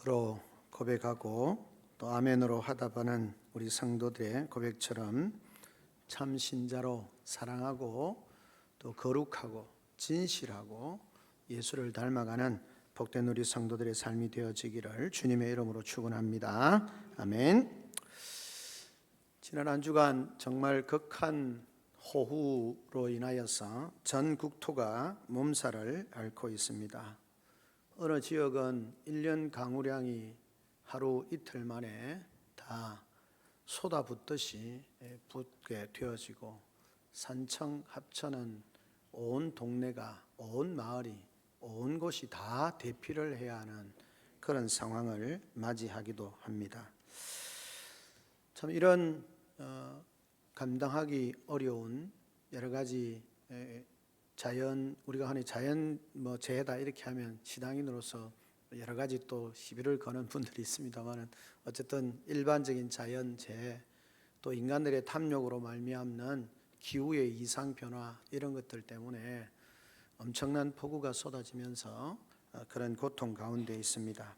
로 고백하고 또 아멘으로 하답하는 우리 성도들의 고백처럼 참 신자로 사랑하고 또 거룩하고 진실하고 예수를 닮아가는 복된 우리 성도들의 삶이 되어지기를 주님의 이름으로 축원합니다. 아멘. 지난 한 주간 정말 극한 호우로 인하여서 전 국토가 몸살을 앓고 있습니다. 어느 지역은 1년 강우량이 하루 이틀 만에 다 쏟아붓듯이 붓게 되어지고, 산청 합천은 온 동네가, 온 마을이, 온 곳이 다 대피를 해야 하는 그런 상황을 맞이하기도 합니다. 참 이런 감당하기 어려운 여러 가지 자연, 우리가 흔히 자연 재해다 이렇게 하면 신앙인으로서 여러 가지 또 시비를 거는 분들이 있습니다만은, 어쨌든 일반적인 자연 재해, 또 인간들의 탐욕으로 말미암는 기후의 이상 변화, 이런 것들 때문에 엄청난 폭우가 쏟아지면서 그런 고통 가운데 있습니다.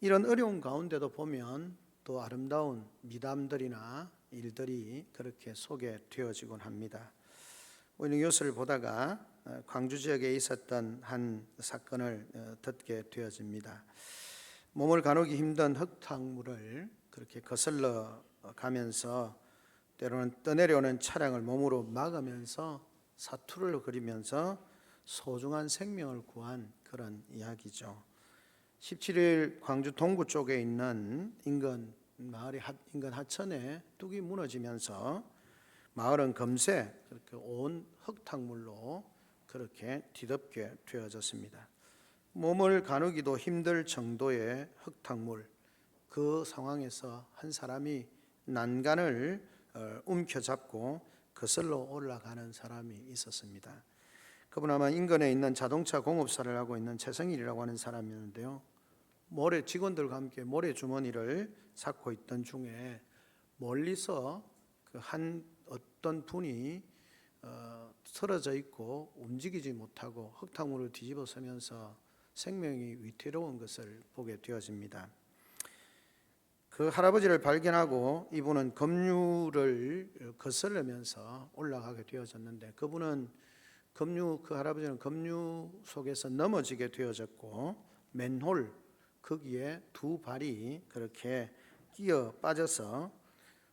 이런 어려운 가운데도 보면 또 아름다운 미담들이나 일들이 그렇게 소개되어지곤 합니다. 오늘 뉴스를 보다가 광주 지역에 있었던 한 사건을 듣게 되어집니다. 몸을 가누기 힘든 흙탕물을 그렇게 거슬러 가면서 때로는 떠내려오는 차량을 몸으로 막으면서 사투를 그리면서 소중한 생명을 구한 그런 이야기죠. 17일 광주 동구 쪽에 있는 인근 마을의 인근 하천에 뚝이 무너지면서 마을은 금세 그렇게 온 흙탕물로 그렇게 뒤덮게 되어졌습니다. 몸을 가누기도 힘들 정도의 흙탕물, 그 상황에서 한 사람이 난간을 움켜잡고 거슬러 올라가는 사람이 있었습니다. 그분 아마 인근에 있는 자동차 공업사를 하고 있는 최성일이라고 하는 사람이었는데요. 모래 직원들과 함께 모래 주머니를 삭고 있던 중에 멀리서 어떤 분이 쓰러져 있고 움직이지 못하고 흙탕물을 뒤집어 서면서 생명이 위태로운 것을 보게 되어집니다. 그 할아버지를 발견하고 이분은 급류를 거스르면서 올라가게 되어졌는데, 그 할아버지는 급류 속에서 넘어지게 되어졌고, 맨홀 거기에 두 발이 그렇게 끼어 빠져서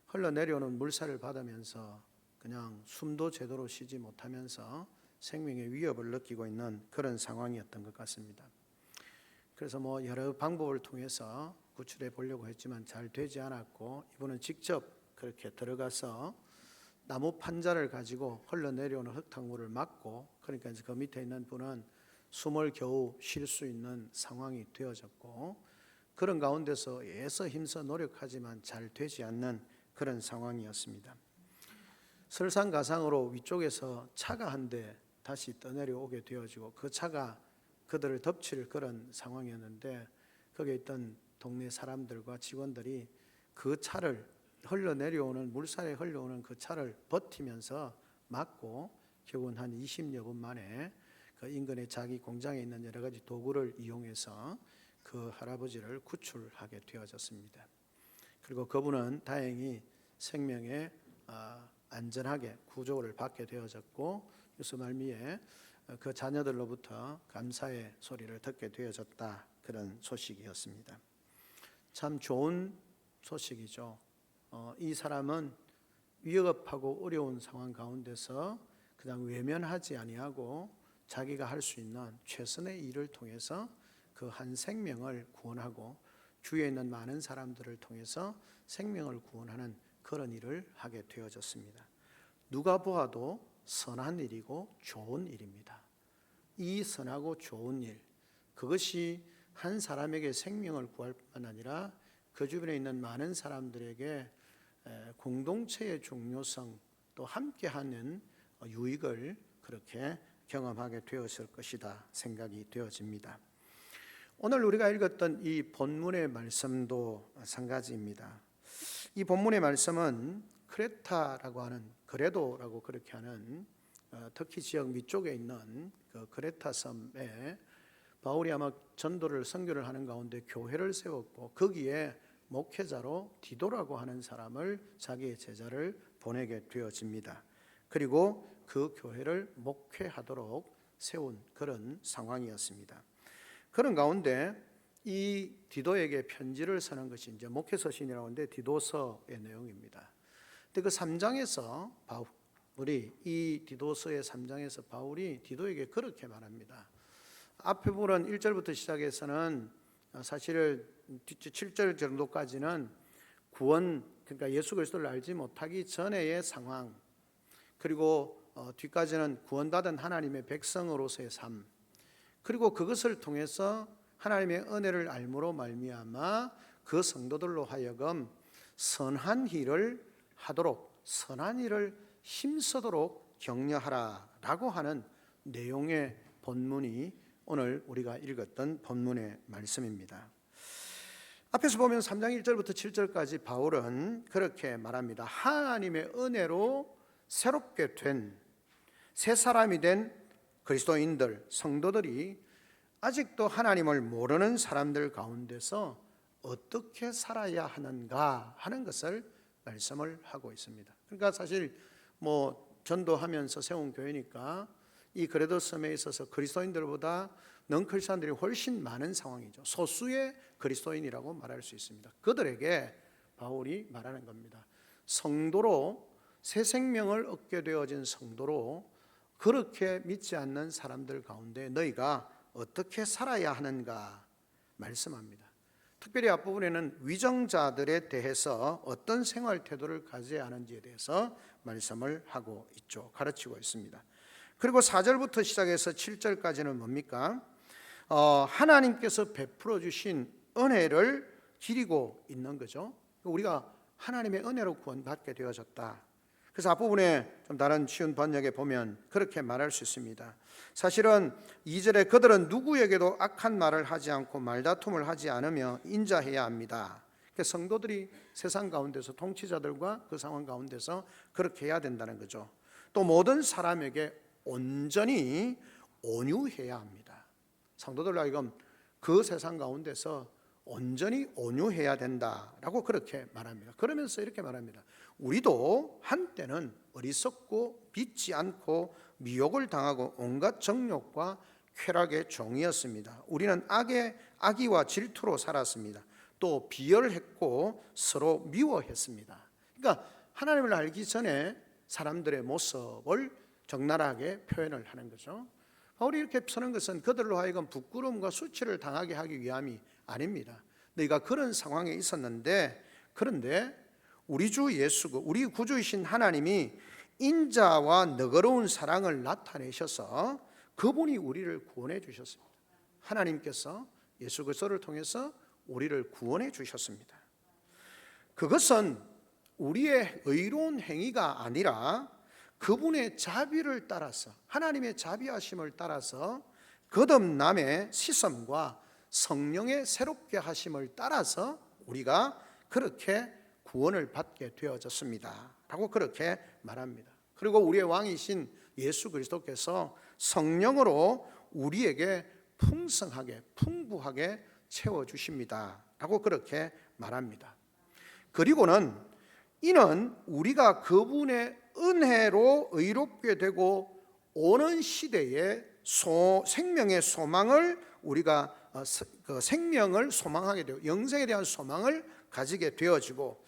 흘러내려오는 물살을 받으면서 그냥 숨도 제대로 쉬지 못하면서 생명의 위협을 느끼고 있는 그런 상황이었던 것 같습니다. 그래서 여러 방법을 통해서 구출해 보려고 했지만 잘 되지 않았고, 이분은 직접 그렇게 들어가서 나무 판자를 가지고 흘러내려오는 흙탕물을 막고, 그러니까 이제 그 밑에 있는 분은 숨을 겨우 쉴 수 있는 상황이 되어졌고, 그런 가운데서 애써 힘써 노력하지만 잘 되지 않는 그런 상황이었습니다. 설상가상으로 위쪽에서 차가 한 대 다시 떠내려오게 되어지고, 그 차가 그들을 덮칠 그런 상황이었는데, 거기에 있던 동네 사람들과 직원들이 그 차를 물살에 흘러오는 그 차를 버티면서 막고, 결국은 한 20여 분 만에 그 인근에 자기 공장에 있는 여러 가지 도구를 이용해서 그 할아버지를 구출하게 되어졌습니다. 그리고 그분은 다행히 생명에 안전하게 구조를 받게 되어졌고, 유서 말미에 그 자녀들로부터 감사의 소리를 듣게 되어졌다, 그런 소식이었습니다. 참 좋은 소식이죠. 이 사람은 위협하고 어려운 상황 가운데서 그냥 외면하지 아니하고 자기가 할 수 있는 최선의 일을 통해서 그 한 생명을 구원하고 주위에 있는 많은 사람들을 통해서 생명을 구원하는 그런 일을 하게 되어졌습니다. 누가 보아도 선한 일이고 좋은 일입니다. 이 선하고 좋은 일, 그것이 한 사람에게 생명을 구할 뿐만 아니라 그 주변에 있는 많은 사람들에게 공동체의 중요성, 또 함께하는 유익을 그렇게 경험하게 되었을 것이다 생각이 되어집니다. 오늘 우리가 읽었던 이 본문의 말씀도 마찬가지입니다. 이 본문의 말씀은 크레타라고 하는, 그레도라고 그렇게 하는 터키 지역 밑쪽에 있는 그 크레타 섬에 바울이 아마 전도를 선교를 하는 가운데 교회를 세웠고 거기에 목회자로 디도라고 하는 사람을 자기의 제자를 보내게 되어집니다. 그리고 그 교회를 목회하도록 세운 그런 상황이었습니다. 그런 가운데 이 디도에게 편지를 쓰는 것이 이제 목회서신이라고 하는데 디도서의 내용입니다. 근데 그 3장에서 바울이 이 디도서의 3장에서 바울이 디도에게 그렇게 말합니다. 앞에 부분 1절부터 시작해서는 사실 7절 정도까지는 구원, 그러니까 예수 그리스도를 알지 못하기 전의 상황, 그리고 뒤까지는 구원받은 하나님의 백성으로서의 삶, 그리고 그것을 통해서 하나님의 은혜를 알므로 말미암아 그 성도들로 하여금 선한 일을 하도록, 선한 일을 힘쓰도록 격려하라라고 하는 내용의 본문이 오늘 우리가 읽었던 본문의 말씀입니다. 앞에서 보면 3장 1절부터 7절까지 바울은 그렇게 말합니다. 하나님의 은혜로 새롭게 된 새 사람이 된 그리스도인들, 성도들이 아직도 하나님을 모르는 사람들 가운데서 어떻게 살아야 하는가 하는 것을 말씀을 하고 있습니다. 그러니까 사실 전도하면서 세운 교회니까 이 그레도 섬에 있어서 그리스도인들보다 넌크리스천들이 훨씬 많은 상황이죠. 소수의 그리스도인이라고 말할 수 있습니다. 그들에게 바울이 말하는 겁니다. 성도로 새 생명을 얻게 되어진 성도로 그렇게 믿지 않는 사람들 가운데 너희가 어떻게 살아야 하는가 말씀합니다. 특별히 앞부분에는 위정자들에 대해서 어떤 생활 태도를 가져야 하는지에 대해서 말씀을 하고 있죠. 가르치고 있습니다. 그리고 4절부터 시작해서 7절까지는 뭡니까? 하나님께서 베풀어 주신 은혜를 기리고 있는 거죠. 우리가 하나님의 은혜로 구원받게 되어졌다. 그래서 앞부분에 좀 다른 쉬운 번역에 보면 그렇게 말할 수 있습니다. 사실은 2절에 그들은 누구에게도 악한 말을 하지 않고 말다툼을 하지 않으며 인자해야 합니다. 성도들이 세상 가운데서 통치자들과 그 상황 가운데서 그렇게 해야 된다는 거죠. 또 모든 사람에게 온전히 온유해야 합니다. 성도들로 하여금 그 세상 가운데서 온전히 온유해야 된다라고 그렇게 말합니다. 그러면서 이렇게 말합니다. 우리도 한때는 어리석고 믿지 않고 미혹을 당하고 온갖 정욕과 쾌락의 종이었습니다. 우리는 악의와 질투로 살았습니다. 또 비열했고 서로 미워했습니다. 그러니까 하나님을 알기 전에 사람들의 모습을 적나라하게 표현을 하는 거죠. 바울이 이렇게 쓰는 것은 그들로 하여금 부끄러움과 수치를 당하게 하기 위함이 아닙니다. 너희가 그런 상황에 있었는데, 그런데 우리 주 예수, 우리 구주이신 하나님이 인자와 너그러운 사랑을 나타내셔서 그분이 우리를 구원해 주셨습니다. 하나님께서 예수 그리스도를 통해서 우리를 구원해 주셨습니다. 그것은 우리의 의로운 행위가 아니라 그분의 자비를 따라서, 하나님의 자비하심을 따라서 거듭남의 시선과 성령의 새롭게 하심을 따라서 우리가 그렇게 구원을 받게 되어졌습니다 라고 그렇게 말합니다. 그리고 우리의 왕이신 예수 그리스도께서 성령으로 우리에게 풍성하게 풍부하게 채워주십니다 라고 그렇게 말합니다. 그리고는 이는 우리가 그분의 은혜로 의롭게 되고 오는 시대에 생명의 소망을 우리가 그 생명을 소망하게 되고 영생에 대한 소망을 가지게 되어지고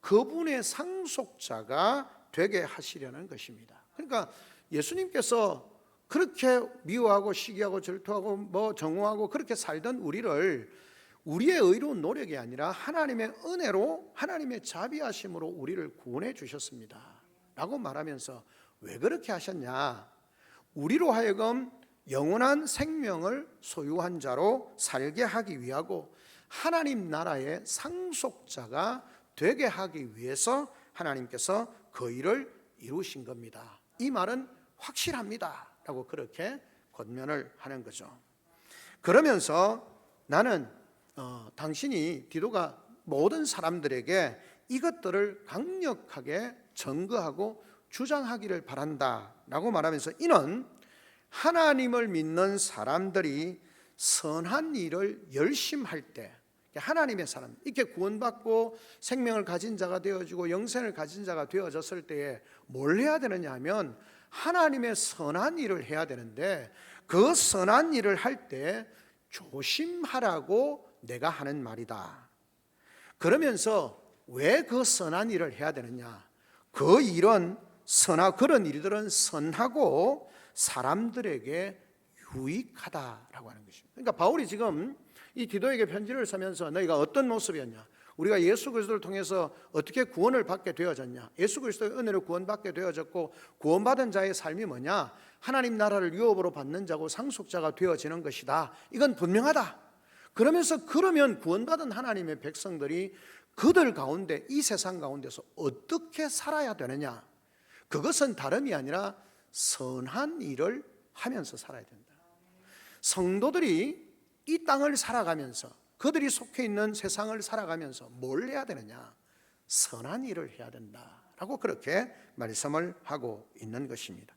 그분의 상속자가 되게 하시려는 것입니다. 그러니까 예수님께서 그렇게 미워하고 시기하고 질투하고 정오하고 그렇게 살던 우리를 우리의 의로운 노력이 아니라 하나님의 은혜로 하나님의 자비하심으로 우리를 구원해 주셨습니다 라고 말하면서 왜 그렇게 하셨냐? 우리로 하여금 영원한 생명을 소유한 자로 살게 하기 위하고 하나님 나라의 상속자가 되게 하기 위해서 하나님께서 그 일을 이루신 겁니다. 이 말은 확실합니다 라고 그렇게 권면을 하는 거죠. 그러면서 나는 당신이 디도가 모든 사람들에게 이것들을 강력하게 증거하고 주장하기를 바란다 라고 말하면서 이는 하나님을 믿는 사람들이 선한 일을 열심히 할 때, 하나님의 사람, 이렇게 구원받고 생명을 가진 자가 되어지고 영생을 가진 자가 되어졌을 때에 뭘 해야 되느냐 하면 하나님의 선한 일을 해야 되는데, 그 선한 일을 할 때 조심하라고 내가 하는 말이다. 그러면서 왜 그 선한 일을 해야 되느냐? 그 일은 그런 일들은 선하고 사람들에게 유익하다라고 하는 것입니다. 그러니까 바울이 지금 이 디도에게 편지를 쓰면서 너희가 어떤 모습이었냐, 우리가 예수 그리스도를 통해서 어떻게 구원을 받게 되어졌냐, 예수 그리스도의 은혜로 구원받게 되어졌고 구원받은 자의 삶이 뭐냐, 하나님 나라를 유업으로 받는 자고 상속자가 되어지는 것이다. 이건 분명하다. 그러면 구원받은 하나님의 백성들이 그들 가운데, 이 세상 가운데서 어떻게 살아야 되느냐, 그것은 다름이 아니라 선한 일을 하면서 살아야 된다. 성도들이 이 땅을 살아가면서, 그들이 속해 있는 세상을 살아가면서 뭘 해야 되느냐? 선한 일을 해야 된다라고 그렇게 말씀을 하고 있는 것입니다.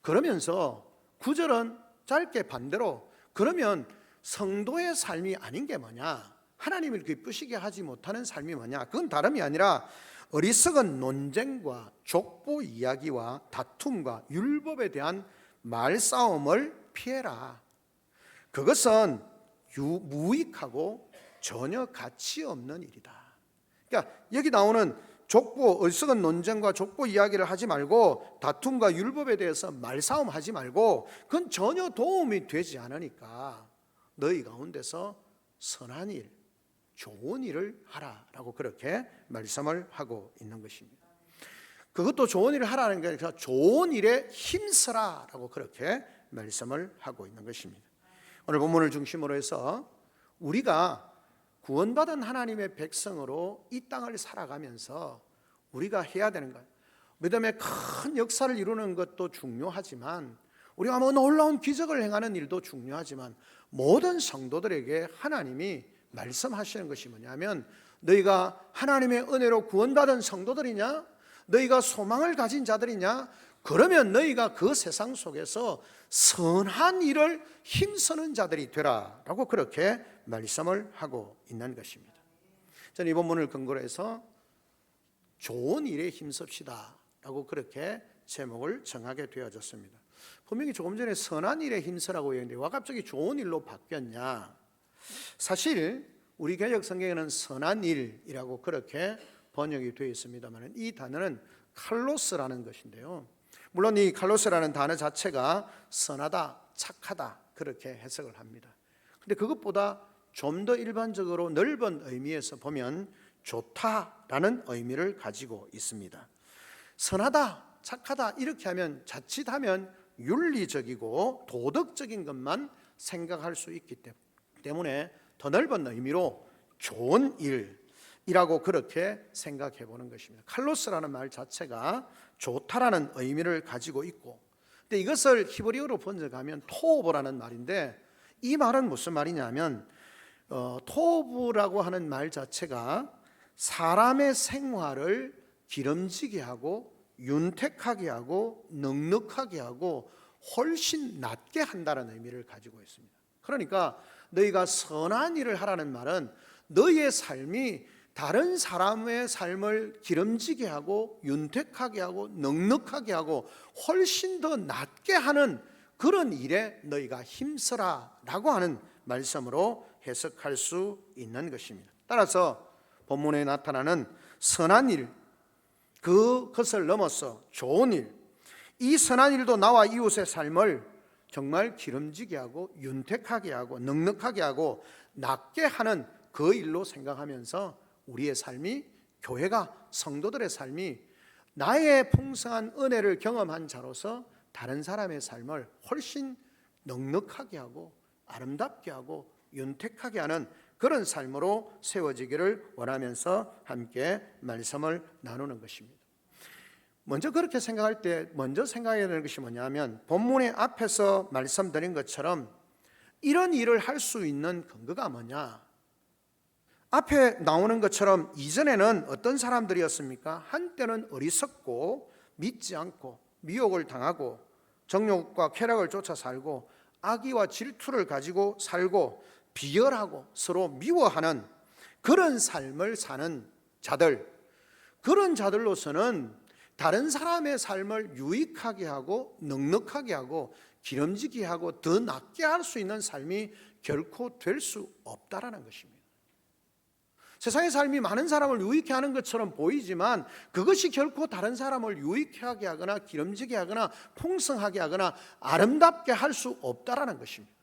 그러면서 9절은 짧게 반대로, 그러면 성도의 삶이 아닌 게 뭐냐? 하나님을 기쁘시게 하지 못하는 삶이 뭐냐? 그건 다름이 아니라 어리석은 논쟁과 족보 이야기와 다툼과 율법에 대한 말싸움을 피해라. 그것은 무익하고 전혀 가치 없는 일이다. 그러니까 여기 나오는 어리석은 논쟁과 족보 이야기를 하지 말고 다툼과 율법에 대해서 말싸움하지 말고, 그건 전혀 도움이 되지 않으니까 너희 가운데서 선한 일, 좋은 일을 하라라고 그렇게 말씀을 하고 있는 것입니다. 그것도 좋은 일을 하라는 게 아니라 좋은 일에 힘쓰라라고 그렇게 말씀을 하고 있는 것입니다. 오늘 본문을 중심으로 해서 우리가 구원받은 하나님의 백성으로 이 땅을 살아가면서 우리가 해야 되는 것, 믿음의 큰 역사를 이루는 것도 중요하지만, 우리가 놀라운 기적을 행하는 일도 중요하지만, 모든 성도들에게 하나님이 말씀하시는 것이 뭐냐면, 너희가 하나님의 은혜로 구원받은 성도들이냐, 너희가 소망을 가진 자들이냐, 그러면 너희가 그 세상 속에서 선한 일을 힘쓰는 자들이 되라 라고 그렇게 말씀을 하고 있는 것입니다. 저는 이 본문을 근거로 해서 좋은 일에 힘씁시다 라고 그렇게 제목을 정하게 되어졌습니다. 분명히 조금 전에 선한 일에 힘쓰라고 했는데 왜 갑자기 좋은 일로 바뀌었냐? 사실 우리 개역 성경에는 선한 일이라고 그렇게 번역이 되어 있습니다만, 이 단어는 칼로스라는 것인데요, 물론 이 칼로스라는 단어 자체가 선하다, 착하다 그렇게 해석을 합니다. 그런데 그것보다 좀 더 일반적으로 넓은 의미에서 보면 좋다라는 의미를 가지고 있습니다. 선하다, 착하다 이렇게 하면 자칫하면 윤리적이고 도덕적인 것만 생각할 수 있기 때문에 더 넓은 의미로 좋은 일이라고 그렇게 생각해 보는 것입니다. 칼로스라는 말 자체가 좋다라는 의미를 가지고 있고, 근데 이것을 히브리어로 번역하면 토브라는 말인데, 이 말은 무슨 말이냐면 토브라고 하는 말 자체가 사람의 생활을 기름지게 하고 윤택하게 하고 넉넉하게 하고 훨씬 낫게 한다는 의미를 가지고 있습니다. 그러니까 너희가 선한 일을 하라는 말은 너희의 삶이 다른 사람의 삶을 기름지게 하고 윤택하게 하고 넉넉하게 하고 훨씬 더 낫게 하는 그런 일에 너희가 힘쓰라 라고 하는 말씀으로 해석할 수 있는 것입니다. 따라서 본문에 나타나는 선한 일, 그것을 넘어서 좋은 일, 이 선한 일도 나와 이웃의 삶을 정말 기름지게 하고 윤택하게 하고 넉넉하게 하고 낫게 하는 그 일로 생각하면서 우리의 삶이, 교회가, 성도들의 삶이 나의 풍성한 은혜를 경험한 자로서 다른 사람의 삶을 훨씬 넉넉하게 하고 아름답게 하고 윤택하게 하는 그런 삶으로 세워지기를 원하면서 함께 말씀을 나누는 것입니다. 먼저 그렇게 생각할 때 먼저 생각해야 되는 것이 뭐냐면, 본문의 앞에서 말씀드린 것처럼 이런 일을 할 수 있는 근거가 뭐냐? 앞에 나오는 것처럼 이전에는 어떤 사람들이었습니까? 한때는 어리석고 믿지 않고 미혹을 당하고 정욕과 쾌락을 쫓아 살고 악의와 질투를 가지고 살고 비열하고 서로 미워하는 그런 삶을 사는 자들, 그런 자들로서는 다른 사람의 삶을 유익하게 하고 넉넉하게 하고 기름지게 하고 더 낫게 할 수 있는 삶이 결코 될 수 없다라는 것입니다. 세상의 삶이 많은 사람을 유익해 하는 것처럼 보이지만 그것이 결코 다른 사람을 유익해 하게 하거나 기름지게 하거나 풍성하게 하거나 아름답게 할 수 없다라는 것입니다.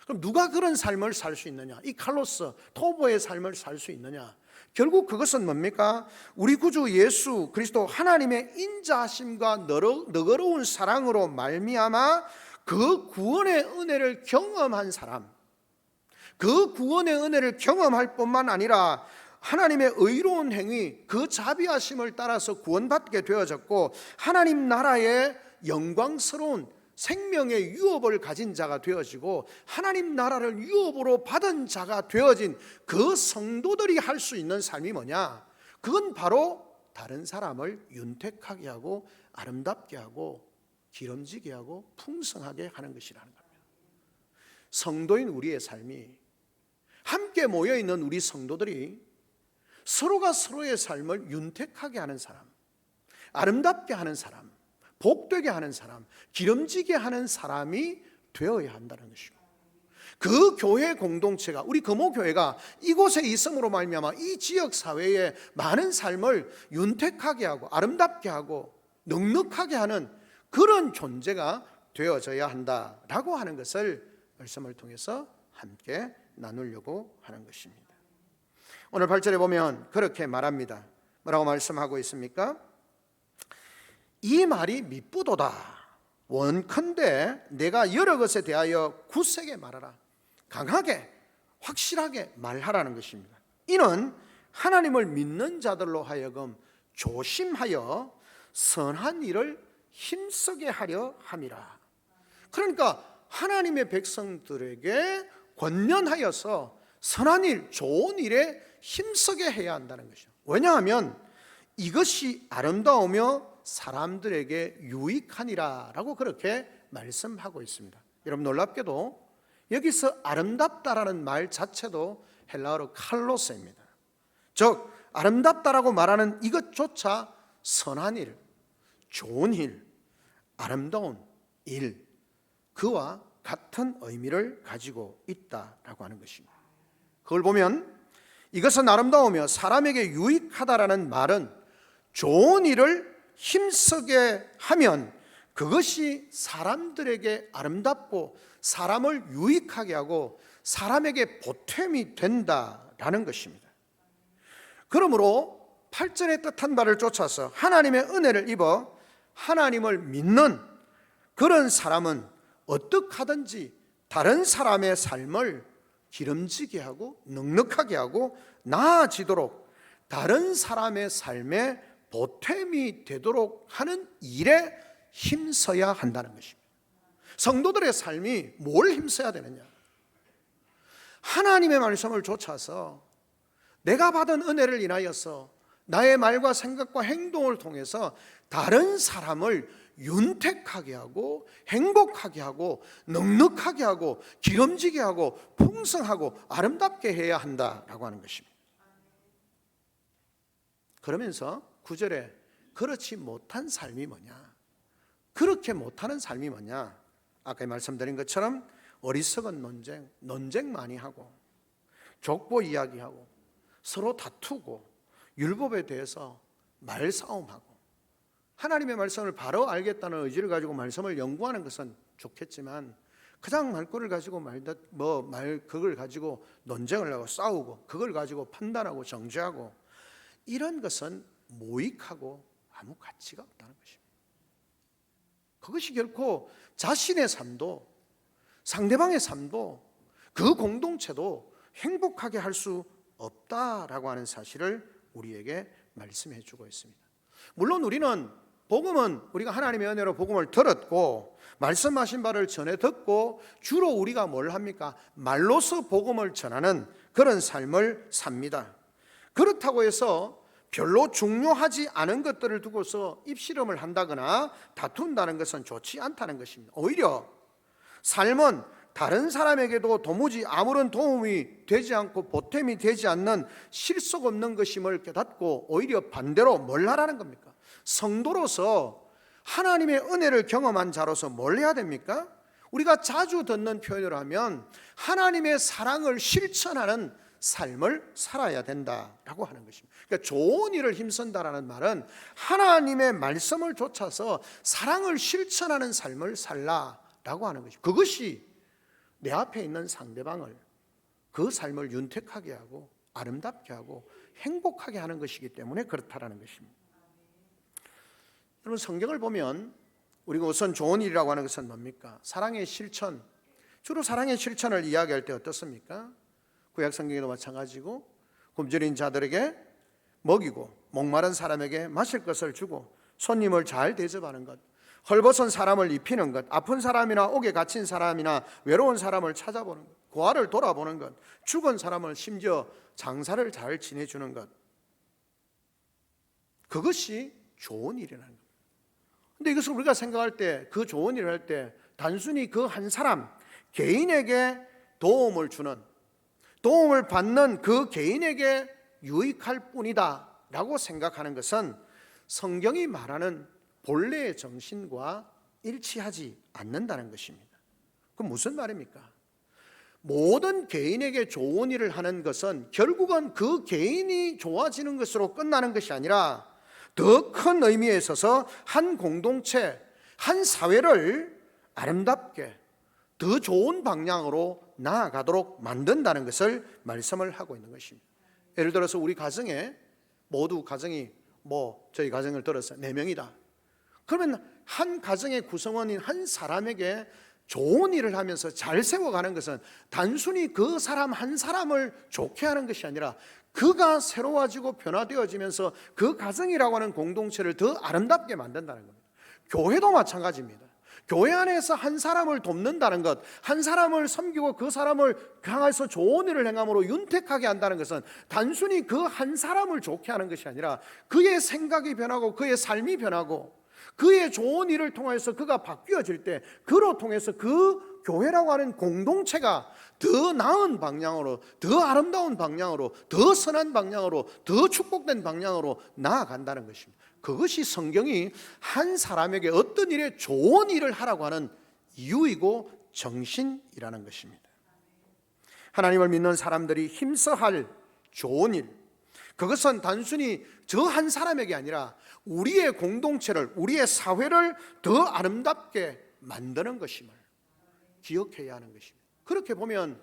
그럼 누가 그런 삶을 살 수 있느냐? 이 칼로스 토보의 삶을 살 수 있느냐? 결국 그것은 뭡니까? 우리 구주 예수 그리스도 하나님의 인자하심과 너그러운 사랑으로 말미암아 그 구원의 은혜를 경험한 사람, 그 구원의 은혜를 경험할 뿐만 아니라 하나님의 의로운 행위, 그 자비하심을 따라서 구원받게 되어졌고 하나님 나라의 영광스러운 생명의 유업을 가진 자가 되어지고 하나님 나라를 유업으로 받은 자가 되어진 그 성도들이 할 수 있는 삶이 뭐냐? 그건 바로 다른 사람을 윤택하게 하고 아름답게 하고 기름지게 하고 풍성하게 하는 것이라는 겁니다. 성도인 우리의 삶이, 함께 모여있는 우리 성도들이 서로가 서로의 삶을 윤택하게 하는 사람, 아름답게 하는 사람, 복되게 하는 사람, 기름지게 하는 사람이 되어야 한다는 것이고, 그 교회 공동체가, 우리 금호교회가 이곳에 있음으로 말미암아 이 지역 사회에 많은 삶을 윤택하게 하고 아름답게 하고 넉넉하게 하는 그런 존재가 되어져야 한다라고 하는 것을 말씀을 통해서 함께 나누려고 하는 것입니다. 오늘 8절에 보면 그렇게 말합니다. 뭐라고 말씀하고 있습니까? 이 말이 미쁘도다. 원컨대 내가 여러 것에 대하여 굳세게 말하라. 강하게 확실하게 말하라는 것입니다. 이는 하나님을 믿는 자들로 하여금 조심하여 선한 일을 힘쓰게 하려 함이라. 그러니까 하나님의 백성들에게 권면하여서 선한 일, 좋은 일에 힘쓰게 해야 한다는 것이죠. 왜냐하면 이것이 아름다우며 사람들에게 유익하니라 라고 그렇게 말씀하고 있습니다. 여러분 놀랍게도 여기서 아름답다라는 말 자체도 헬라어로 칼로스입니다. 즉 아름답다라고 말하는 이것조차 선한 일, 좋은 일, 아름다운 일, 그와 같은 의미를 가지고 있다라고 하는 것입니다. 그걸 보면 이것은 아름다우며 사람에게 유익하다라는 말은 좋은 일을 힘쓰게 하면 그것이 사람들에게 아름답고 사람을 유익하게 하고 사람에게 보탬이 된다라는 것입니다. 그러므로 8절의 뜻한 바를 쫓아서 하나님의 은혜를 입어 하나님을 믿는 그런 사람은 어떻게 하든지 다른 사람의 삶을 기름지게 하고 넉넉하게 하고 나아지도록 다른 사람의 삶에 보탬이 되도록 하는 일에 힘써야 한다는 것입니다. 성도들의 삶이 뭘 힘써야 되느냐? 하나님의 말씀을 쫓아서 내가 받은 은혜를 인하여서 나의 말과 생각과 행동을 통해서 다른 사람을 윤택하게 하고 행복하게 하고 넉넉하게 하고 기름지게 하고 풍성하고 아름답게 해야 한다라고 하는 것입니다. 그러면서 9절에 그렇지 못한 삶이 뭐냐? 그렇게 못하는 삶이 뭐냐? 아까 말씀드린 것처럼 어리석은 논쟁 많이 하고 족보 이야기하고 서로 다투고 율법에 대해서 말싸움하고 하나님의 말씀을 바로 알겠다는 의지를 가지고 말씀을 연구하는 것은 좋겠지만 그냥 말꼬를 가지고 그걸 가지고 논쟁을 하고 싸우고 그걸 가지고 판단하고 정죄하고 이런 것은 무익하고 아무 가치가 없다는 것입니다. 그것이 결코 자신의 삶도 상대방의 삶도 그 공동체도 행복하게 할 수 없다라고 하는 사실을 우리에게 말씀해 주고 있습니다. 물론 우리는 복음은 우리가 하나님의 은혜로 복음을 들었고 말씀하신 바를 전해 듣고 주로 우리가 뭘 합니까? 말로서 복음을 전하는 그런 삶을 삽니다. 그렇다고 해서 별로 중요하지 않은 것들을 두고서 입씨름을 한다거나 다툰다는 것은 좋지 않다는 것입니다. 오히려 삶은 다른 사람에게도 도무지 아무런 도움이 되지 않고 보탬이 되지 않는 실속 없는 것임을 깨닫고 오히려 반대로 뭘 하라는 겁니까? 성도로서 하나님의 은혜를 경험한 자로서 뭘 해야 됩니까? 우리가 자주 듣는 표현으로 하면 하나님의 사랑을 실천하는 삶을 살아야 된다라고 하는 것입니다. 그러니까 좋은 일을 힘쓴다라는 말은 하나님의 말씀을 좇아서 사랑을 실천하는 삶을 살라라고 하는 것입니다. 그것이 내 앞에 있는 상대방을 그 삶을 윤택하게 하고 아름답게 하고 행복하게 하는 것이기 때문에 그렇다라는 것입니다. 여러분, 성경을 보면 우리가 우선 좋은 일이라고 하는 것은 뭡니까? 사랑의 실천. 주로 사랑의 실천을 이야기할 때 어떻습니까? 구약 성경에도 마찬가지고 굶주린 자들에게 먹이고 목마른 사람에게 마실 것을 주고 손님을 잘 대접하는 것, 헐벗은 사람을 입히는 것, 아픈 사람이나 옥에 갇힌 사람이나 외로운 사람을 찾아보는 것, 고아를 돌아보는 것, 죽은 사람을 심지어 장사를 잘 지내주는 것, 그것이 좋은 일이라는 겁니다. 근데 이것을 우리가 생각할 때, 그 좋은 일을 할 때 단순히 그 한 사람 개인에게 도움을 주는, 도움을 받는 그 개인에게 유익할 뿐이다 라고 생각하는 것은 성경이 말하는 본래의 정신과 일치하지 않는다는 것입니다. 그럼 무슨 말입니까? 모든 개인에게 좋은 일을 하는 것은 결국은 그 개인이 좋아지는 것으로 끝나는 것이 아니라 더 큰 의미에 있어서 한 공동체, 한 사회를 아름답게 더 좋은 방향으로 나아가도록 만든다는 것을 말씀을 하고 있는 것입니다. 예를 들어서 우리 가정에 모두 가정이 저희 가정을 들어서 4명이다. 그러면 한 가정의 구성원인 한 사람에게 좋은 일을 하면서 잘 세워가는 것은 단순히 그 사람 한 사람을 좋게 하는 것이 아니라 그가 새로워지고 변화되어지면서 그 가정이라고 하는 공동체를 더 아름답게 만든다는 겁니다. 교회도 마찬가지입니다. 교회 안에서 한 사람을 돕는다는 것, 한 사람을 섬기고 그 사람을 향해서 좋은 일을 행함으로 윤택하게 한다는 것은 단순히 그 한 사람을 좋게 하는 것이 아니라 그의 생각이 변하고 그의 삶이 변하고 그의 좋은 일을 통해서 그가 바뀌어질 때 그로 통해서 그 교회라고 하는 공동체가 더 나은 방향으로, 더 아름다운 방향으로, 더 선한 방향으로, 더 축복된 방향으로 나아간다는 것입니다. 그것이 성경이 한 사람에게 어떤 일에 좋은 일을 하라고 하는 이유이고 정신이라는 것입니다. 하나님을 믿는 사람들이 힘써 할 좋은 일, 그것은 단순히 저 한 사람에게 아니라 우리의 공동체를, 우리의 사회를 더 아름답게 만드는 것임을 기억해야 하는 것입니다. 그렇게 보면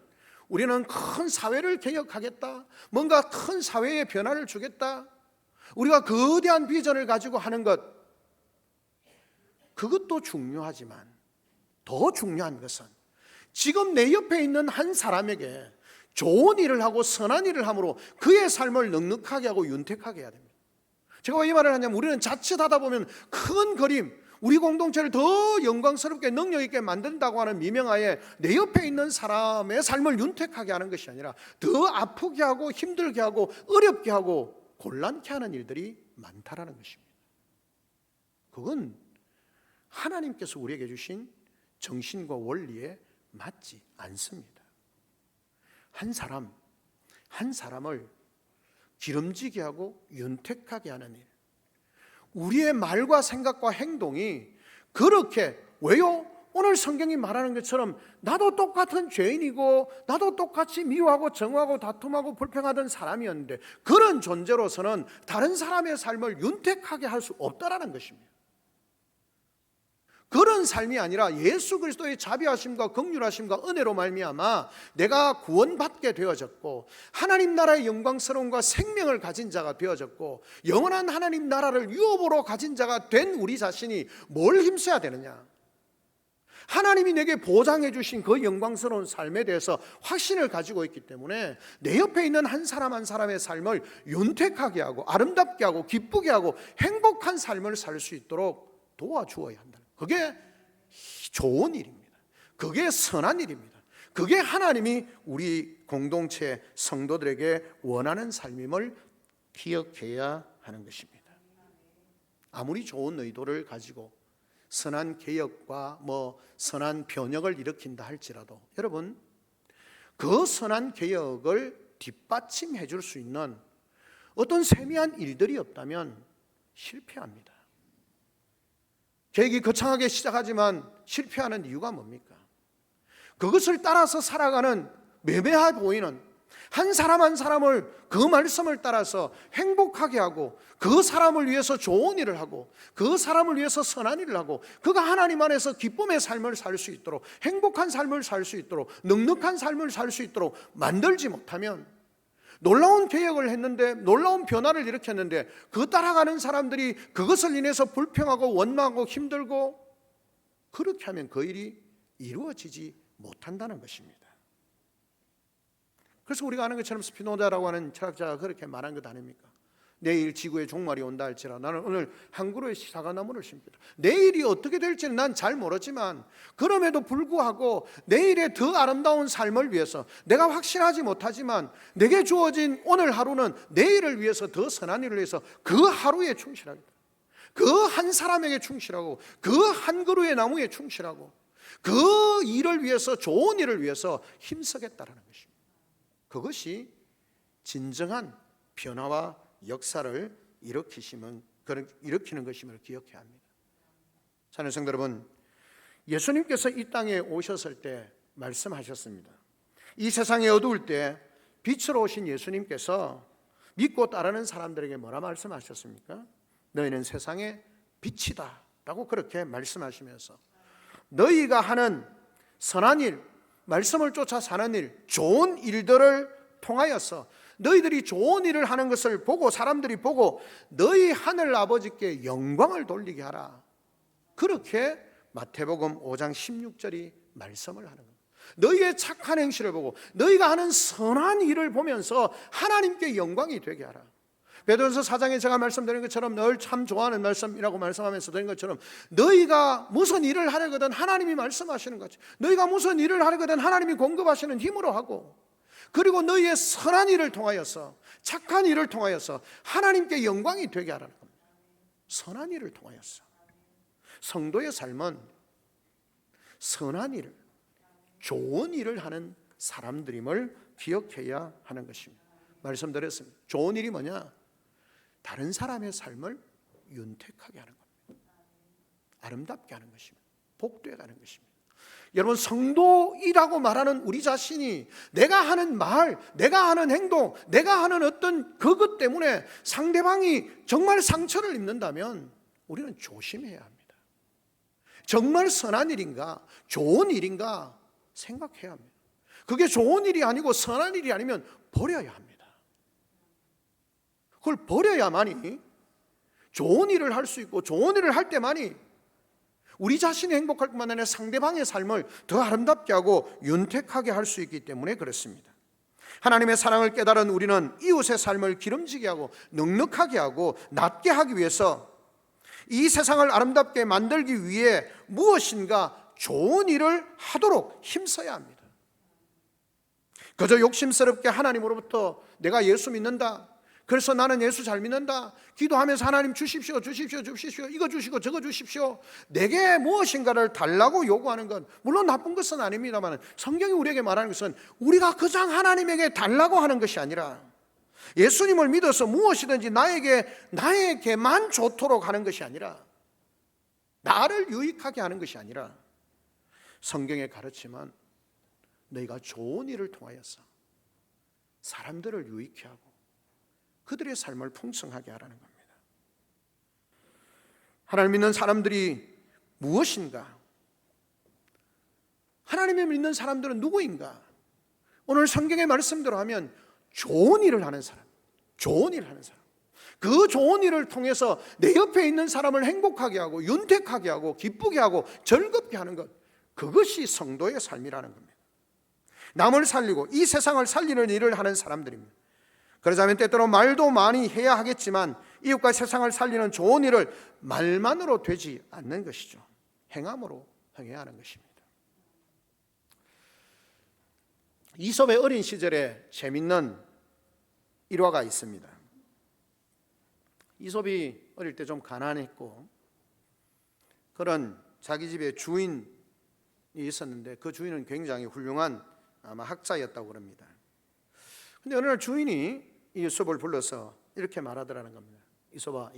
우리는 큰 사회를 개혁하겠다, 뭔가 큰 사회에 변화를 주겠다, 우리가 거대한 비전을 가지고 하는 것, 그것도 중요하지만 더 중요한 것은 지금 내 옆에 있는 한 사람에게 좋은 일을 하고 선한 일을 함으로 그의 삶을 넉넉하게 하고 윤택하게 해야 됩니다. 제가 왜 이 말을 하냐면 우리는 자칫하다 보면 큰 그림, 우리 공동체를 더 영광스럽게 능력 있게 만든다고 하는 미명하에 내 옆에 있는 사람의 삶을 윤택하게 하는 것이 아니라 더 아프게 하고 힘들게 하고 어렵게 하고 곤란케 하는 일들이 많다라는 것입니다. 그건 하나님께서 우리에게 주신 정신과 원리에 맞지 않습니다. 한 사람을 기름지게 하고 윤택하게 하는 일, 우리의 말과 생각과 행동이 그렇게, 왜요? 오늘 성경이 말하는 것처럼 나도 똑같은 죄인이고 나도 똑같이 미워하고 정하고 다툼하고 불평하던 사람이었는데 그런 존재로서는 다른 사람의 삶을 윤택하게 할 수 없다라는 것입니다. 그런 삶이 아니라 예수 그리스도의 자비하심과 긍휼하심과 은혜로 말미암아 내가 구원받게 되어졌고 하나님 나라의 영광스러움과 생명을 가진 자가 되어졌고 영원한 하나님 나라를 유업으로 가진 자가 된 우리 자신이 뭘 힘써야 되느냐? 하나님이 내게 보장해 주신 그 영광스러운 삶에 대해서 확신을 가지고 있기 때문에 내 옆에 있는 한 사람 한 사람의 삶을 윤택하게 하고 아름답게 하고 기쁘게 하고 행복한 삶을 살 수 있도록 도와주어야 한다. 그게 좋은 일입니다. 그게 선한 일입니다. 그게 하나님이 우리 공동체 성도들에게 원하는 삶임을 기억해야 하는 것입니다. 아무리 좋은 의도를 가지고 선한 개혁과 선한 변혁을 일으킨다 할지라도 여러분, 그 선한 개혁을 뒷받침해 줄 수 있는 어떤 세미한 일들이 없다면 실패합니다. 계획이 거창하게 시작하지만 실패하는 이유가 뭡니까? 그것을 따라서 살아가는 매매해 보이는 한 사람 한 사람을 그 말씀을 따라서 행복하게 하고, 그 사람을 위해서 좋은 일을 하고, 그 사람을 위해서 선한 일을 하고, 그가 하나님 안에서 기쁨의 삶을 살 수 있도록, 행복한 삶을 살 수 있도록, 넉넉한 삶을 살 수 있도록 만들지 못하면, 놀라운 개혁을 했는데, 놀라운 변화를 일으켰는데 그 따라가는 사람들이 그것을 인해서 불평하고 원망하고 힘들고, 그렇게 하면 그 일이 이루어지지 못한다는 것입니다. 그래서 우리가 아는 것처럼 스피노자라고 하는 철학자가 그렇게 말한 것 아닙니까? 내일 지구에 종말이 온다 할지라 나는 오늘 한 그루의 사과나무를 심기다. 내일이 어떻게 될지는 난 잘 모르지만 그럼에도 불구하고 내일의 더 아름다운 삶을 위해서, 내가 확신하지 못하지만 내게 주어진 오늘 하루는 내일을 위해서, 더 선한 일을 위해서 그 하루에 충실하겠다. 그 한 사람에게 충실하고, 그 한 그루의 나무에 충실하고, 그 일을 위해서, 좋은 일을 위해서 힘쓰겠다라는 것입니다. 그것이 진정한 변화와 역사를 일으키는 것임을 기억해야 합니다. 사랑하는 성도 여러분, 예수님께서 이 땅에 오셨을 때 말씀하셨습니다. 이 세상이 어두울 때 빛으로 오신 예수님께서 믿고 따르는 사람들에게 뭐라 말씀하셨습니까? 너희는 세상의 빛이다 라고 그렇게 말씀하시면서 너희가 하는 선한 일, 말씀을 쫓아 사는 일, 좋은 일들을 통하여서 너희들이 좋은 일을 하는 것을 보고, 사람들이 보고 너희 하늘 아버지께 영광을 돌리게 하라. 그렇게 마태복음 5장 16절이 말씀을 하는 겁니다. 너희의 착한 행실을 보고 너희가 하는 선한 일을 보면서 하나님께 영광이 되게 하라. 베드로전서 4장에 제가 말씀드린 것처럼, 늘 참 좋아하는 말씀이라고 말씀하면서 드린 것처럼, 너희가 무슨 일을 하려거든 하나님이 말씀하시는 거죠. 너희가 무슨 일을 하려거든 하나님이 공급하시는 힘으로 하고, 그리고 너희의 선한 일을 통하여서, 착한 일을 통하여서 하나님께 영광이 되게 하라는 겁니다. 선한 일을 통하여서. 성도의 삶은 선한 일을, 좋은 일을 하는 사람들임을 기억해야 하는 것입니다. 말씀드렸습니다. 좋은 일이 뭐냐? 다른 사람의 삶을 윤택하게 하는 겁니다. 아름답게 하는 것입니다. 복되게 하는 것입니다. 여러분, 성도이라고 말하는 우리 자신이 내가 하는 말, 내가 하는 행동, 내가 하는 어떤 그것 때문에 상대방이 정말 상처를 입는다면 우리는 조심해야 합니다. 정말 선한 일인가, 좋은 일인가 생각해야 합니다. 그게 좋은 일이 아니고 선한 일이 아니면 버려야 합니다. 그걸 버려야만이 좋은 일을 할 수 있고, 좋은 일을 할 때만이 우리 자신이 행복할 뿐만 아니라 상대방의 삶을 더 아름답게 하고 윤택하게 할 수 있기 때문에 그렇습니다. 하나님의 사랑을 깨달은 우리는 이웃의 삶을 기름지게 하고 넉넉하게 하고 낮게 하기 위해서, 이 세상을 아름답게 만들기 위해 무엇인가 좋은 일을 하도록 힘써야 합니다. 그저 욕심스럽게 하나님으로부터 내가 예수 믿는다, 그래서 나는 예수 잘 믿는다, 기도하면서 하나님 주십시오, 주십시오, 주십시오, 이거 주시고 저거 주십시오, 내게 무엇인가를 달라고 요구하는 건 물론 나쁜 것은 아닙니다만, 성경이 우리에게 말하는 것은 우리가 그냥 하나님에게 달라고 하는 것이 아니라 예수님을 믿어서 무엇이든지 나에게만 좋도록 하는 것이 아니라, 나를 유익하게 하는 것이 아니라, 성경의 가르침은 너희가 좋은 일을 통하여서 사람들을 유익케 하고 그들의 삶을 풍성하게 하라는 겁니다. 하나님 믿는 사람들이 무엇인가? 하나님을 믿는 사람들은 누구인가? 오늘 성경의 말씀대로 하면 좋은 일을 하는 사람, 좋은 일을 하는 사람, 그 좋은 일을 통해서 내 옆에 있는 사람을 행복하게 하고 윤택하게 하고 기쁘게 하고 즐겁게 하는 것, 그것이 성도의 삶이라는 겁니다. 남을 살리고 이 세상을 살리는 일을 하는 사람들입니다. 그러자면 때때로 말도 많이 해야 하겠지만 이웃과 세상을 살리는 좋은 일을 말만으로 되지 않는 것이죠. 행함으로 행해야 하는 것입니다. 이솝의 어린 시절에 재밌는 일화가 있습니다. 이솝이 어릴 때 좀 가난했고 그런 자기 집에 주인이 있었는데 그 주인은 굉장히 훌륭한 아마 학자였다고 합니다. 근데 어느 날 주인이 이 이솝을 불러서 이렇게 말하더라는 겁니다. 이솝아,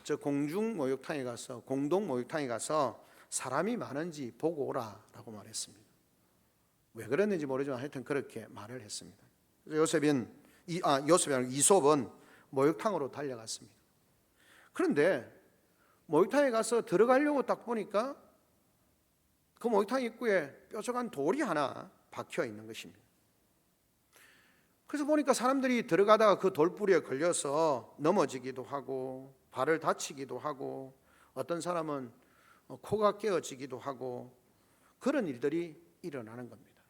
저 공중 목욕탕에 가서, 공동 목욕탕에 가서 사람이 많은지 보고 오라라고 말했습니다. 왜 그랬는지 모르지만 하여튼 그렇게 말을 했습니다. 이솝은 목욕탕으로 달려갔습니다. 그런데 목욕탕에 가서 들어가려고 딱 보니까 그 목욕탕 입구에 뾰족한 돌이 하나 박혀 있는 것입니다. 그래서 보니까 사람들이 들어가다가 그 돌뿌리에 걸려서 넘어지기도 하고 발을 다치기도 하고 어떤 사람은 코가 깨어지기도 하고 그런 일들이 일어나는 겁니다.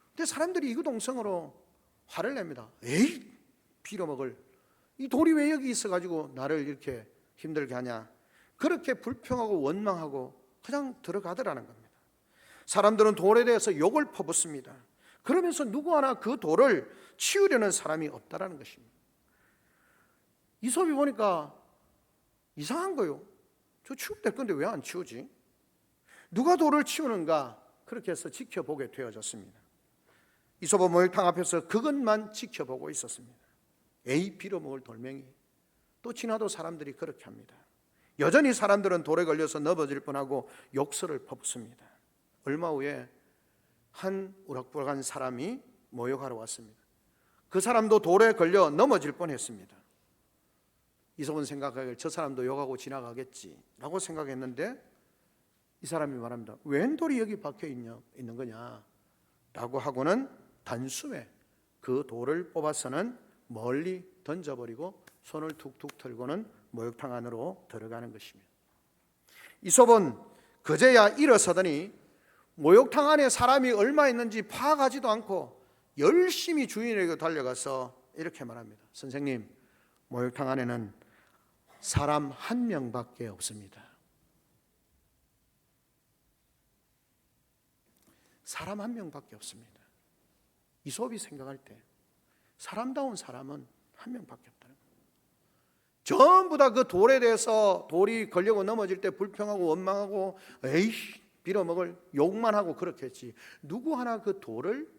근데 사람들이 이구동성으로 화를 냅니다. 에이, 빌어먹을, 이 돌이 왜 여기 있어가지고 나를 이렇게 힘들게 하냐. 그렇게 불평하고 원망하고 그냥 들어가더라는 겁니다. 사람들은 돌에 대해서 욕을 퍼붓습니다. 그러면서 누구 하나 그 돌을 치우려는 사람이 없다라는 것입니다. 이솝이 보니까 이상한 거요. 저 치우면 될 건데 왜 안 치우지? 누가 돌을 치우는가? 그렇게 해서 지켜보게 되어졌습니다. 이솝은 목욕탕 앞에서 그것만 지켜보고 있었습니다. 에이, 빌어먹을 돌멩이. 또 지나도 사람들이 그렇게 합니다. 여전히 사람들은 돌에 걸려서 넘어질 뻔하고 욕설을 퍼붓습니다. 얼마 후에 한 우락부락한 사람이 목욕하러 왔습니다. 그 사람도 돌에 걸려 넘어질 뻔했습니다. 이솝은 생각하기를 저 사람도 욕하고 지나가겠지라고 생각했는데 이 사람이 말합니다. 웬 돌이 여기 박혀 있는 거냐 라고 하고는 단숨에 그 돌을 뽑아서는 멀리 던져버리고 손을 툭툭 털고는 목욕탕 안으로 들어가는 것입니다. 이솝은 그제야 일어서더니 목욕탕 안에 사람이 얼마 있는지 파악하지도 않고 열심히 주인에게 달려가서 이렇게 말합니다. 선생님, 목욕탕 안에는 사람 한 명밖에 없습니다. 사람 한 명밖에 없습니다. 이솝이 생각할 때 사람다운 사람은 한 명밖에 없다는 거예요. 전부 다 그 돌에 대해서 돌이 걸려고 넘어질 때 불평하고 원망하고 에이, 빌어먹을 욕만 하고 그렇게 했지 누구 하나 그 돌을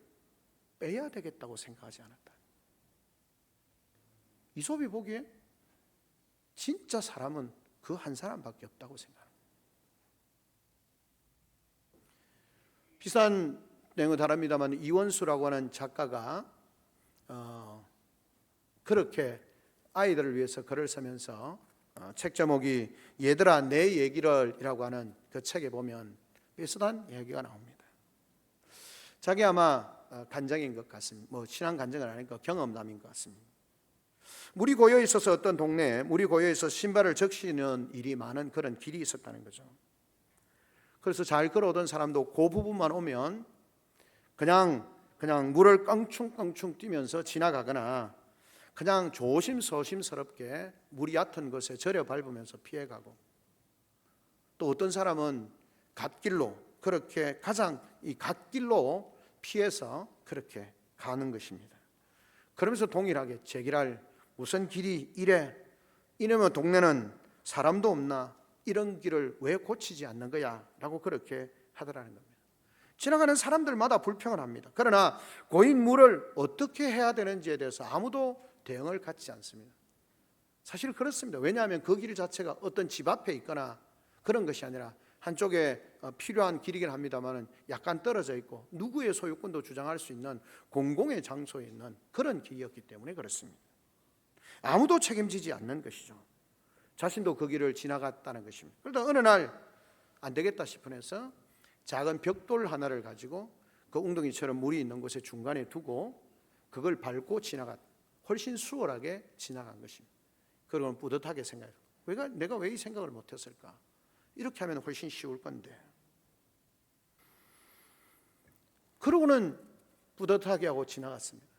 빼야 되겠다고 생각하지 않았다. 이솝이 보기에 진짜 사람은 그 한 사람밖에 없다고 생각합니다. 비슷한 내용은 다릅니다만 이원수라고 하는 작가가 그렇게 아이들을 위해서 글을 쓰면서 책 제목이 얘들아 내 얘기를 이라고 하는 그 책에 보면 비슷한 얘기가 나옵니다. 자기 아마 간증인 것 같습니다. 뭐 신앙 간증은 아니니까 경험담인 것 같습니다. 물이 고여 있어서 어떤 동네에 물이 고여 있어 신발을 적시는 일이 많은 그런 길이 있었다는 거죠. 그래서 잘 걸어오던 사람도 그 부분만 오면 그냥 물을 껑충껑충 뛰면서 지나가거나 그냥 조심스럽게 물이 얕은 곳에 절여 밟으면서 피해가고 또 어떤 사람은 갓길로 그렇게 가장 이 갓길로 피해서 그렇게 가는 것입니다. 그러면서 동일하게 제기랄 무슨 길이 이래 이러면 동네는 사람도 없나 이런 길을 왜 고치지 않는 거야 라고 그렇게 하더라는 겁니다. 지나가는 사람들마다 불평을 합니다. 그러나 고인 물을 어떻게 해야 되는지에 대해서 아무도 대응을 갖지 않습니다. 사실 그렇습니다. 왜냐하면 그 길 자체가 어떤 집 앞에 있거나 그런 것이 아니라 한쪽에 필요한 길이긴 합니다만 약간 떨어져 있고 누구의 소유권도 주장할 수 있는 공공의 장소에 있는 그런 길이었기 때문에 그렇습니다. 아무도 책임지지 않는 것이죠. 자신도 그 길을 지나갔다는 것입니다. 그러다 어느 날 안 되겠다 싶어서 작은 벽돌 하나를 가지고 그 웅덩이처럼 물이 있는 곳에 중간에 두고 그걸 밟고 훨씬 수월하게 지나간 것입니다. 그러면 뿌듯하게 생각해요. 내가 왜 이 생각을 못했을까? 이렇게 하면 훨씬 쉬울 건데. 그러고는 뿌듯하게 하고 지나갔습니다.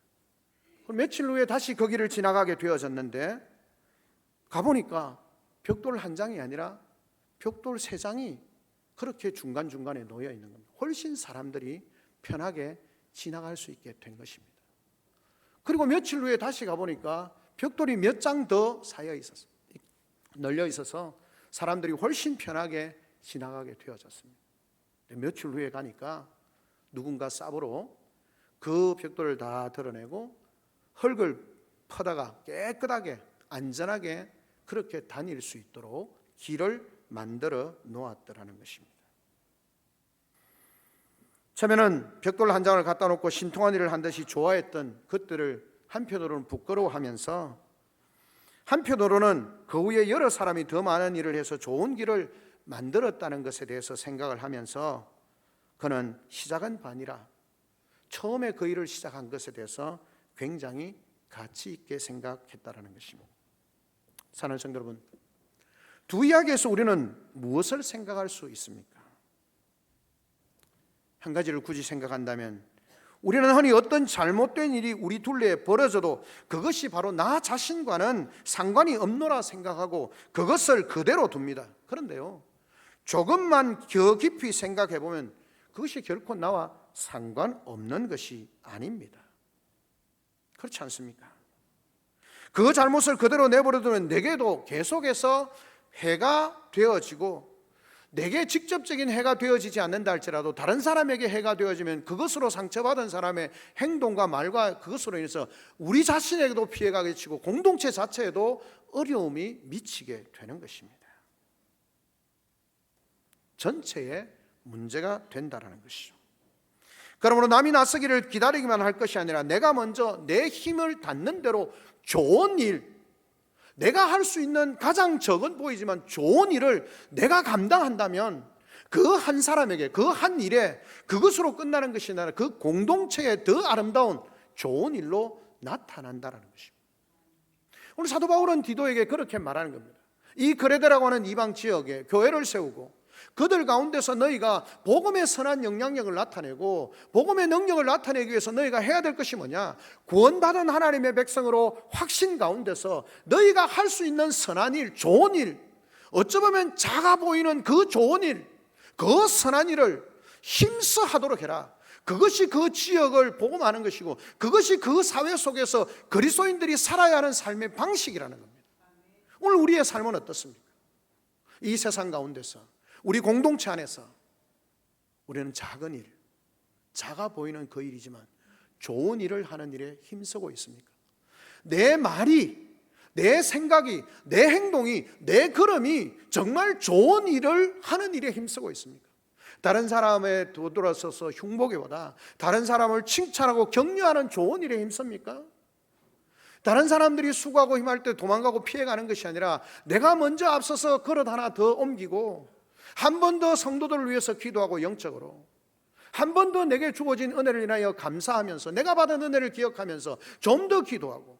며칠 후에 다시 그 길을 지나가게 되어졌는데 가보니까 벽돌 한 장이 아니라 벽돌 3장이 그렇게 중간중간에 놓여 있는 겁니다. 훨씬 사람들이 편하게 지나갈 수 있게 된 것입니다. 그리고 며칠 후에 다시 가보니까 벽돌이 몇 장 더 쌓여 있었어요. 널려 있어서 사람들이 훨씬 편하게 지나가게 되어졌습니다. 며칠 후에 가니까 누군가 삽으로 그 벽돌을 다 드러내고 흙을 퍼다가 깨끗하게 안전하게 그렇게 다닐 수 있도록 길을 만들어 놓았더라는 것입니다. 처음에는 벽돌 한 장을 갖다 놓고 신통한 일을 한 듯이 좋아했던 그들을 한편으로는 부끄러워하면서 한편으로는 그 후에 여러 사람이 더 많은 일을 해서 좋은 길을 만들었다는 것에 대해서 생각을 하면서 그는 시작은 반이라 처음에 그 일을 시작한 것에 대해서 굉장히 가치 있게 생각했다는 것입니다. 사랑하는 성도 여러분, 두 이야기에서 우리는 무엇을 생각할 수 있습니까? 한 가지를 굳이 생각한다면 우리는 흔히 어떤 잘못된 일이 우리 둘레에 벌어져도 그것이 바로 나 자신과는 상관이 없노라 생각하고 그것을 그대로 둡니다. 그런데요, 조금만 더 깊이 생각해 보면 그것이 결코 나와 상관없는 것이 아닙니다. 그렇지 않습니까? 그 잘못을 그대로 내버려두면 내게도 계속해서 해가 되어지고, 내게 직접적인 해가 되어지지 않는다 할지라도 다른 사람에게 해가 되어지면 그것으로 상처받은 사람의 행동과 말과 그것으로 인해서 우리 자신에게도 피해가 끼치고 공동체 자체에도 어려움이 미치게 되는 것입니다. 전체에 문제가 된다는 것이죠. 그러므로 남이 나서기를 기다리기만 할 것이 아니라 내가 먼저 내 힘을 닿는 대로 좋은 일, 내가 할 수 있는 가장 적은 보이지만 좋은 일을 내가 감당한다면 그 한 사람에게, 그 한 일에 그것으로 끝나는 것이 아니라 그 공동체의 더 아름다운 좋은 일로 나타난다는 것입니다. 오늘 사도 바울은 디도에게 그렇게 말하는 겁니다. 이 그레데라고 하는 이방 지역에 교회를 세우고 그들 가운데서 너희가 복음의 선한 영향력을 나타내고 복음의 능력을 나타내기 위해서 너희가 해야 될 것이 뭐냐? 구원받은 하나님의 백성으로 확신 가운데서 너희가 할 수 있는 선한 일, 좋은 일, 어쩌면 작아 보이는 그 좋은 일, 그 선한 일을 힘써 하도록 해라. 그것이 그 지역을 복음하는 것이고 그것이 그 사회 속에서 그리스도인들이 살아야 하는 삶의 방식이라는 겁니다. 오늘 우리의 삶은 어떻습니까? 이 세상 가운데서 우리 공동체 안에서 우리는 작은 일, 작아 보이는 그 일이지만 좋은 일을 하는 일에 힘쓰고 있습니까? 내 말이, 내 생각이, 내 행동이, 내 걸음이 정말 좋은 일을 하는 일에 힘쓰고 있습니까? 다른 사람에 돌아서서 흉보기보다 다른 사람을 칭찬하고 격려하는 좋은 일에 힘씁니까? 다른 사람들이 수고하고 힘할 때 도망가고 피해가는 것이 아니라 내가 먼저 앞서서 그릇 하나 더 옮기고 한 번 더 성도들을 위해서 기도하고 영적으로 한 번 더 내게 주어진 은혜를 인하여 감사하면서 내가 받은 은혜를 기억하면서 좀 더 기도하고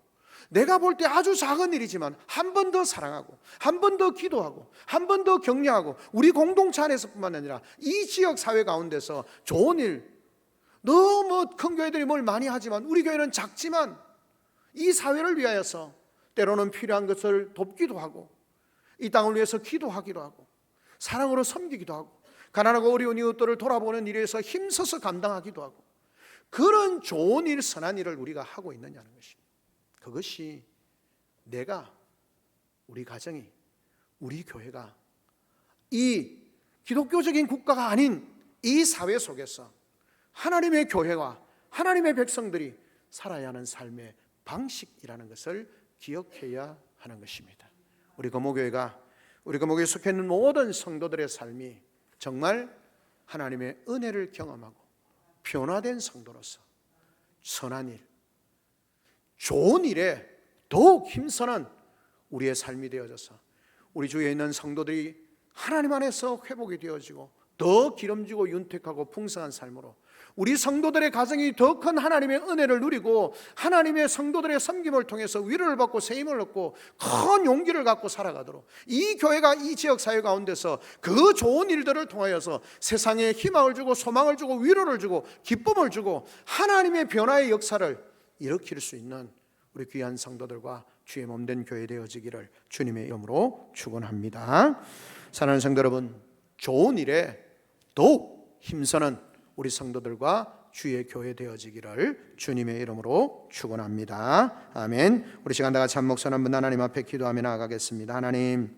내가 볼 때 아주 작은 일이지만 한 번 더 사랑하고 한 번 더 기도하고 한 번 더 격려하고 우리 공동체 안에서뿐만 아니라 이 지역 사회 가운데서 좋은 일, 너무 큰 교회들이 뭘 많이 하지만 우리 교회는 작지만 이 사회를 위하여서 때로는 필요한 것을 돕기도 하고 이 땅을 위해서 기도하기도 하고 사랑으로 섬기기도 하고 가난하고 어려운 이웃들을 돌아보는 일에서 힘써서 감당하기도 하고 그런 좋은 일, 선한 일을 우리가 하고 있느냐는 것입니다. 그것이 내가, 우리 가정이, 우리 교회가 이 기독교적인 국가가 아닌 이 사회 속에서 하나님의 교회와 하나님의 백성들이 살아야 하는 삶의 방식이라는 것을 기억해야 하는 것입니다. 우리 거모교회가 우리 거모교회에 속해 있는 모든 성도들의 삶이 정말 하나님의 은혜를 경험하고 변화된 성도로서 선한 일, 좋은 일에 더욱 힘쓰는 우리의 삶이 되어져서 우리 주위에 있는 성도들이 하나님 안에서 회복이 되어지고 더 기름지고 윤택하고 풍성한 삶으로 우리 성도들의 가정이 더 큰 하나님의 은혜를 누리고 하나님의 성도들의 섬김을 통해서 위로를 받고 세임을 얻고 큰 용기를 갖고 살아가도록 이 교회가 이 지역 사회 가운데서 그 좋은 일들을 통하여서 세상에 희망을 주고 소망을 주고 위로를 주고 기쁨을 주고 하나님의 변화의 역사를 일으킬 수 있는 우리 귀한 성도들과 주의 몸된 교회 되어지기를 주님의 이름으로 축원합니다. 사랑하는 성도 여러분, 좋은 일에 더욱 힘쓰는 우리 성도들과 주의 교회 되어지기를 주님의 이름으로 축원합니다. 아멘. 우리 시간 다 같이 한 목소리 한번 하나님 앞에 기도하며 나아가겠습니다. 하나님,